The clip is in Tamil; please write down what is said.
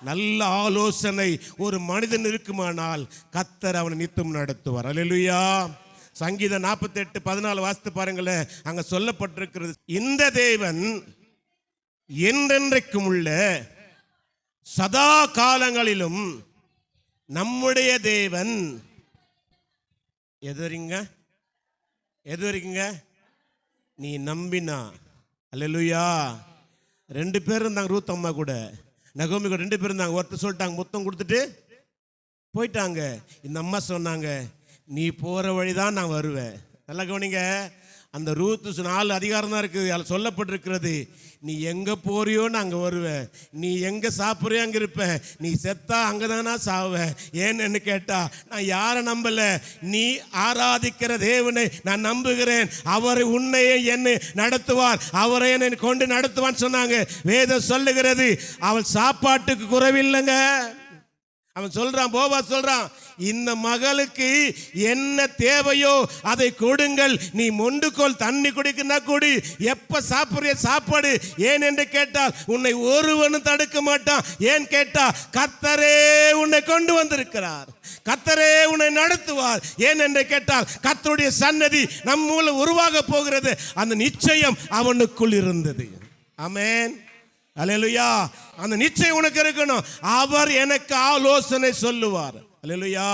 நல்ல ஆலோசனை ஒரு மனிதன் இருக்குமானால் கர்த்தர் அவனை நித்தம் நடத்துவார். அல்லேலூயா. சங்கீதம் 48:14 வாசித்து பாருங்களேன். அங்க சொல்லப்பட்டிருக்கிறது, இந்த தேவன் என்றென்றைக்கும் உள்ள சதா காலங்களிலும் நம்முடைய தேவன். எது வரைக்குங்க? நீ நம்பினா. அல்லேலூயா. 2 பேர் இருந்தாங்க, ரூத் அம்மா கூட நகோமி கூட 2 பேர் இருந்தாங்க. ஒருத்தர் சொல்லிட்டாங்க, முத்தம் கொடுத்துட்டு போயிட்டாங்க. இந்த அம்மா சொன்னாங்க, நீ போகிற வழி தான் நான் வருவேன். நல்லா கவனிங்க, அந்த ரூத் 4 அதிகாரம் தான் இருக்குது. அதில் சொல்லப்பட்டிருக்கிறது, நீ எங்கே போறியோ நான் அங்கே வருவேன், நீ எங்கே சாப்பிட்றியோ அங்கே இருப்பேன், நீ செத்தா அங்கே தானா சாவேன். ஏன்னு கேட்டா, நான் யாரை நம்பலை, நீ ஆராதிக்கிற தேவனை நான் நம்புகிறேன். அவரை உன்னையே என்னை நடத்துவார், அவரை என்னை கொண்டு நடத்துவான்னு சொன்னாங்க. வேதம் சொல்லுகிறது, அவள் சாப்பாட்டுக்கு குறைவில்லைங்க. அவன் சொல்றான், போவாஸ் சொல்றான், இந்த மகளுக்கு என்ன தேவையோ அதை கொடுங்கள், நீ மொண்டுக்கோள் தண்ணி குடிக்குன்னா குடி, எப்ப சாப்பிடுற சாப்பாடு. ஏன் என்று கேட்டால் உன்னை ஒருவனும் தடுக்க மாட்டான். ஏன் கேட்டா, கர்த்தரே உன்னை கொண்டு வந்திருக்கிறார், கர்த்தரே உன்னை நடத்துவார். ஏன் என்று கேட்டால், கர்த்தருடைய சன்னதி நம் மூலம் உருவாக போகிறது. அந்த நிச்சயம் அவனுக்குள் இருந்தது. ஆமென். அல்லேலூயா. அந்த நிச்சயம் உனக்கு இருக்கணும். அவர் எனக்கு ஆலோசனை சொல்லுவார். அல்லேலூயா.